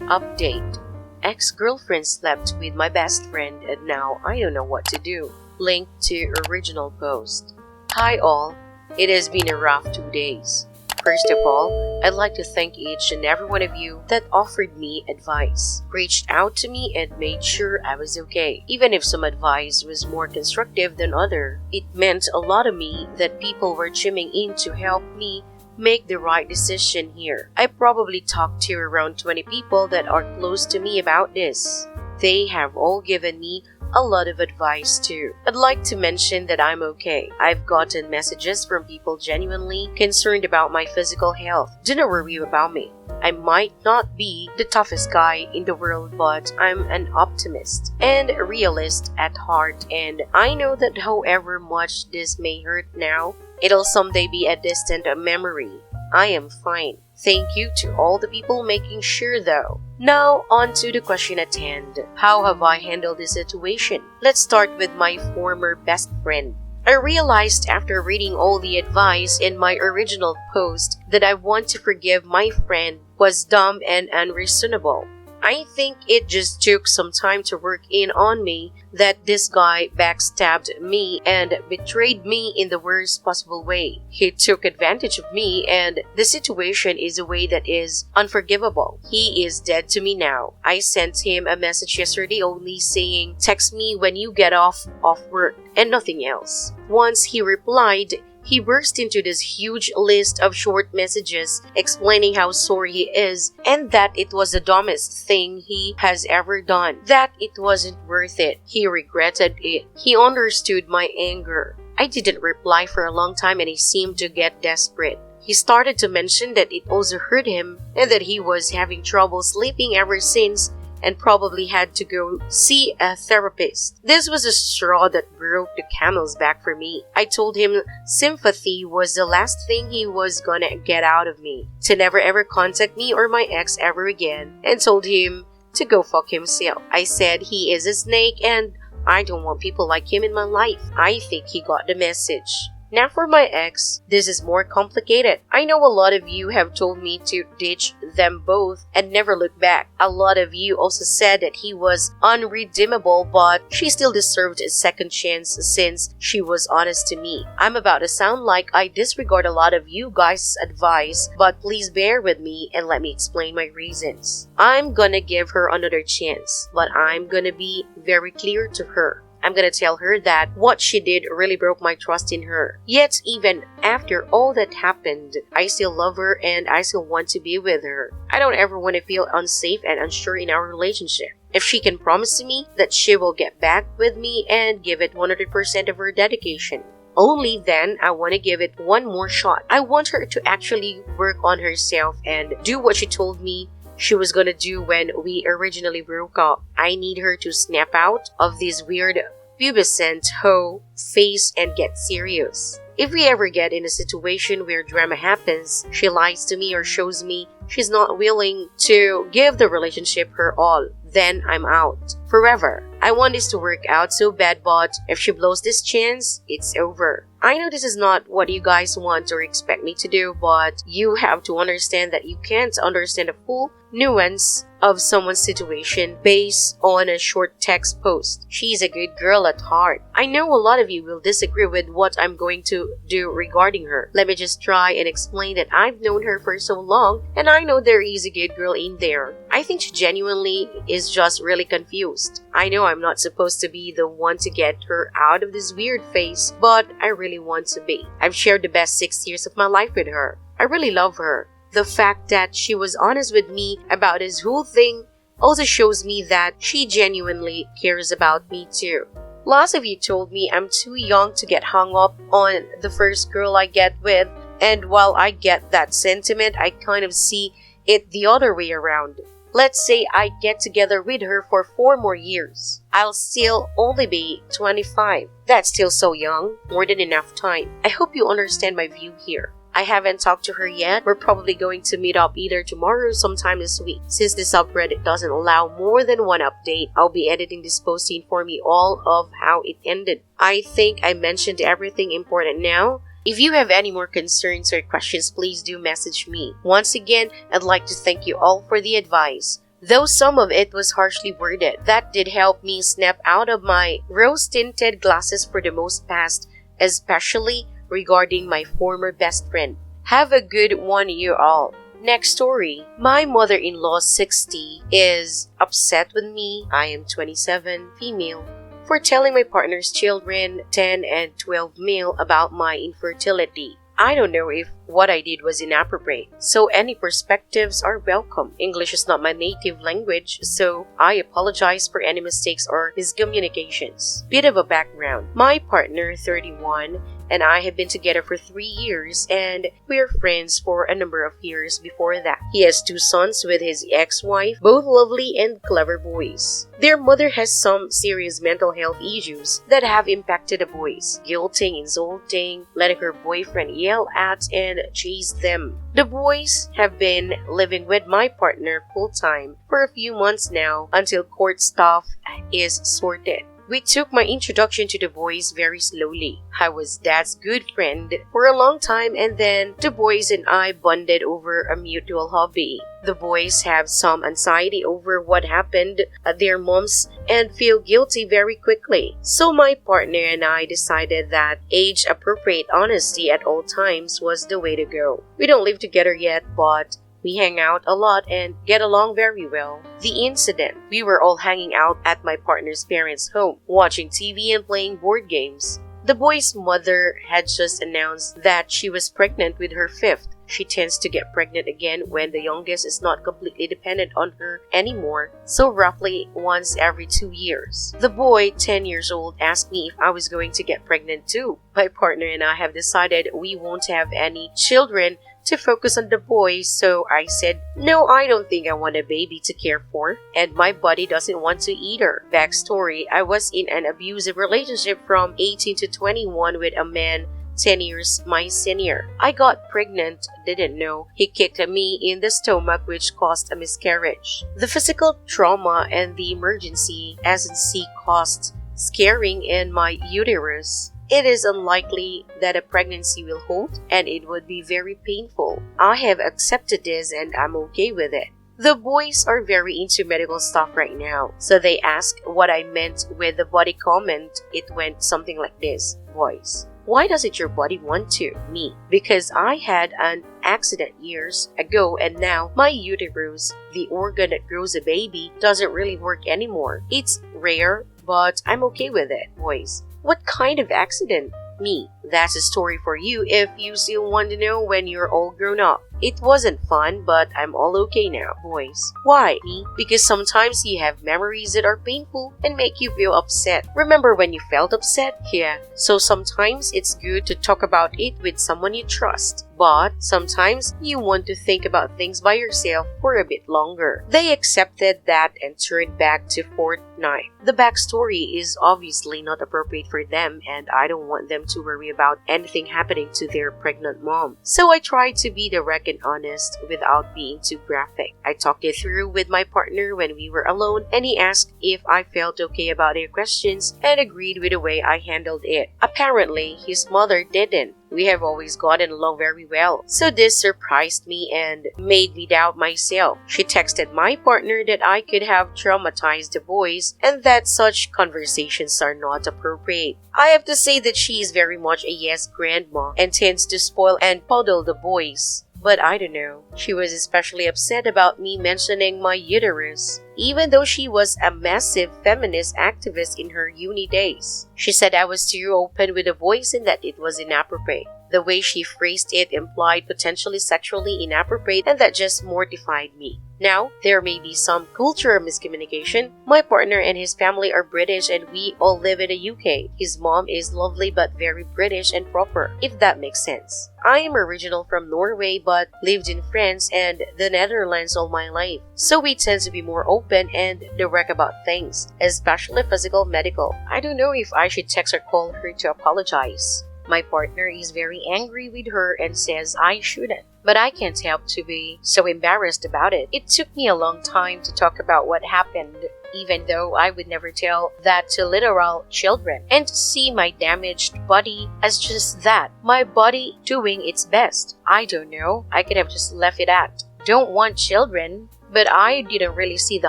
Update. Ex-girlfriend slept with my best friend and now I don't know what to do. Link to original post. Hi all, it has been a rough 2 days. First of all, I'd like to thank each and every one of you that offered me advice, reached out to me and made sure I was okay. Even if some advice was more constructive than other, it meant a lot to me that people were chiming in to help me make the right decision here. I probably talked to around 20 people that are close to me about this. They have all given me a lot of advice too. I'd like to mention that I'm okay. I've gotten messages from people genuinely concerned about my physical health. Do not worry about me. I might not be the toughest guy in the world, but I'm an optimist and a realist at heart, and I know that however much this may hurt now, it'll someday be a distant memory. I am fine. Thank you to all the people making sure though. Now on to the question at hand. How have I handled this situation? Let's start with my former best friend. I realized after reading all the advice in my original post that I want to forgive my friend was dumb and unreasonable. I think it just took some time to work in on me that this guy backstabbed me and betrayed me in the worst possible way. He took advantage of me and the situation is a way that is unforgivable. He is dead to me now. I sent him a message yesterday only saying, "Text me when you get off work," and nothing else. Once he replied, he burst into this huge list of short messages explaining how sorry he is and that it was the dumbest thing he has ever done, that it wasn't worth it. He regretted it. He understood my anger. I didn't reply for a long time and he seemed to get desperate. He started to mention that it also hurt him and that he was having trouble sleeping ever since and probably had to go see a therapist. This was a straw that broke the camel's back for me. I told him sympathy was the last thing he was gonna get out of me, to never ever contact me or my ex ever again, and told him to go fuck himself. I said he is a snake and I don't want people like him in my life. I think he got the message. Now for my ex, this is more complicated. I know a lot of you have told me to ditch them both and never look back. A lot of you also said that he was unredeemable, but she still deserved a second chance since she was honest to me. I'm about to sound like I disregard a lot of you guys' advice, but please bear with me and let me explain my reasons. I'm gonna give her another chance, but I'm gonna be very clear to her. I'm gonna tell her that what she did really broke my trust in her. Yet even after all that happened, I still love her and I still want to be with her. I don't ever want to feel unsafe and unsure in our relationship. If she can promise to me that she will get back with me and give it 100% of her dedication, only then I want to give it one more shot. I want her to actually work on herself and do what she told me she was gonna do when we originally broke up. I need her to snap out of this weird pubescent hoe face and get serious. If we ever get in a situation where drama happens, she lies to me or shows me she's not willing to give the relationship her all, then I'm out. Forever. I want this to work out so bad, but if she blows this chance, it's over. I know this is not what you guys want or expect me to do, but you have to understand that you can't understand the full nuance of someone's situation based on a short text post. She's a good girl at heart. I know a lot of you will disagree with what I'm going to do regarding her. Let me just try and explain that I've known her for so long and I know there is a good girl in there. I think she genuinely is just really confused. I know I'm not supposed to be the one to get her out of this weird phase, but I really want to be. I've shared the best 6 years of my life with her. I really love her. The fact that she was honest with me about this whole thing also shows me that she genuinely cares about me too. Lots of you told me I'm too young to get hung up on the first girl I get with, and while I get that sentiment, I kind of see it the other way around. Let's say I get together with her for 4 more years. I'll still only be 25. That's still so young, more than enough time. I hope you understand my view here. I haven't talked to her yet. We're probably going to meet up either tomorrow or sometime this week. Since the subreddit doesn't allow more than one update, I'll be editing this post to inform you all of how it ended. I think I mentioned everything important now. If you have any more concerns or questions, please do message me. Once again, I'd like to thank you all for the advice. though some of it was harshly worded. That did help me snap out of my rose-tinted glasses for the most past, especially regarding my former best friend. Have a good one, you all. Next story. My mother-in-law, 60, is upset with me, I am 27, female, for telling my partner's children, 10 and 12 male, about my infertility. I don't know if what I did was inappropriate, so any perspectives are welcome. English is not my native language, so I apologize for any mistakes or miscommunications. Bit of a background. My partner, 31, and I have been together for 3 years, and we're friends for a number of years before that. He has 2 sons with his ex-wife, both lovely and clever boys. Their mother has some serious mental health issues that have impacted the boys, guilting, insulting, letting her boyfriend yell at and chase them. The boys have been living with my partner full-time for a few months now until court stuff is sorted. We took my introduction to the boys very slowly. I was Dad's good friend for a long time, and then the boys and I bonded over a mutual hobby. The boys have some anxiety over what happened at their moms and feel guilty very quickly. So my partner and I decided that age-appropriate honesty at all times was the way to go. We don't live together yet, but we hang out a lot and get along very well. The incident: we were all hanging out at my partner's parents' home, watching TV and playing board games. The boy's mother had just announced that she was pregnant with her 5th. She tends to get pregnant again when the youngest is not completely dependent on her anymore, so roughly once every 2 years. The boy, 10 years old, asked me if I was going to get pregnant too. My partner and I have decided we won't have any children to focus on the boys, so I said, no, I don't think I want a baby to care for, and my body doesn't want to either. Backstory: I was in an abusive relationship from 18 to 21 with a man 10 years my senior. I got pregnant, didn't know. He kicked me in the stomach, which caused a miscarriage. The physical trauma and the emergency S&C caused scarring in my uterus. It is unlikely that a pregnancy will hold, and it would be very painful. I have accepted this and I'm okay with it. The boys are very into medical stuff right now, so they ask what I meant with the body comment. It went something like this: boys, why doesn't your body want to? Me, because I had an accident years ago and now my uterus, the organ that grows a baby, doesn't really work anymore. It's rare, but I'm okay with it. Boys, what kind of accident? Me, that's a story for you if you still want to know when you're all grown up. It wasn't fun, but I'm all okay now. Boys, why? Me, because sometimes you have memories that are painful and make you feel upset. Remember when you felt upset? Yeah, so sometimes it's good to talk about it with someone you trust. But sometimes you want to think about things by yourself for a bit longer. They accepted that and turned back to fortnight. The backstory is obviously not appropriate for them, and I don't want them to worry about anything happening to their pregnant mom. So I tried to be direct and honest without being too graphic. I talked it through with my partner when we were alone, and he asked if I felt okay about their questions and agreed with the way I handled it. Apparently, his mother didn't. We have always gotten along very well, so this surprised me and made me doubt myself. She texted my partner that I could have traumatized the boys and that such conversations are not appropriate. I have to say that she is very much a yes grandma and tends to spoil and coddle the boys. But I don't know. She was especially upset about me mentioning my uterus, even though she was a massive feminist activist in her uni days. She said I was too open with the boys and that it was inappropriate. The way she phrased it implied potentially sexually inappropriate, and that just mortified me. Now, there may be some cultural miscommunication. My partner and his family are British and we all live in the UK. His mom is lovely but very British and proper, if that makes sense. I am original from Norway but lived in France and the Netherlands all my life. So we tend to be more open and direct about things, especially physical medical. I don't know if I should text or call her to apologize. My partner is very angry with her and says I shouldn't. But I can't help to be so embarrassed about it. It took me a long time to talk about what happened, even though I would never tell that to literal children. And to see my damaged body as just that, my body doing its best. I don't know, I could have just left it at, don't want children. But I didn't really see the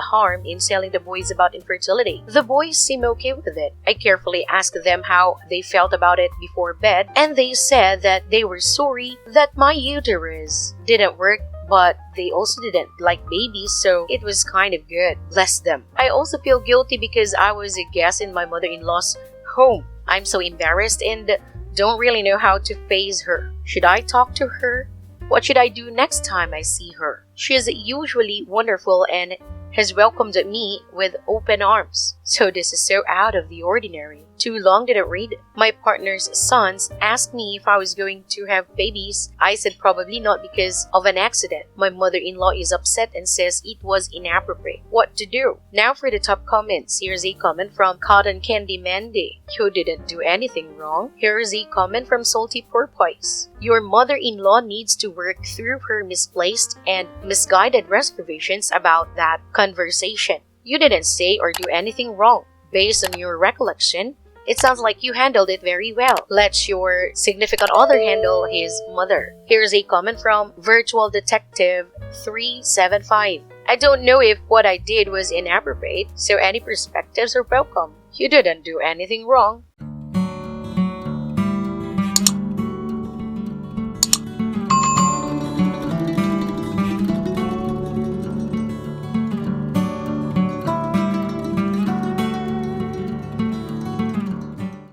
harm in telling the boys about infertility. The boys seemed okay with it. I carefully asked them how they felt about it before bed, and they said that they were sorry that my uterus didn't work, but they also didn't like babies, so it was kind of good. Bless them. I also feel guilty because I was a guest in my mother-in-law's home. I'm so embarrassed and don't really know how to face her. Should I talk to her? What should I do next time I see her? She is usually wonderful and has welcomed me with open arms. So this is so out of the ordinary. Too long didn't read. My partner's sons asked me if I was going to have babies. I said probably not because of an accident. My mother-in-law is upset and says it was inappropriate. What to do? Now for the top comments. Here's a comment from Cotton Candy Mandy. You didn't do anything wrong. Here's a comment from Salty Porpoise. Your mother-in-law needs to work through her misplaced and misguided reservations about that conversation. You didn't say or do anything wrong. Based on your recollection, it sounds like you handled it very well. Let your significant other handle his mother. Here's a comment from Virtual Detective 375. I don't know if what I did was inappropriate, so any perspectives are welcome. You didn't do anything wrong.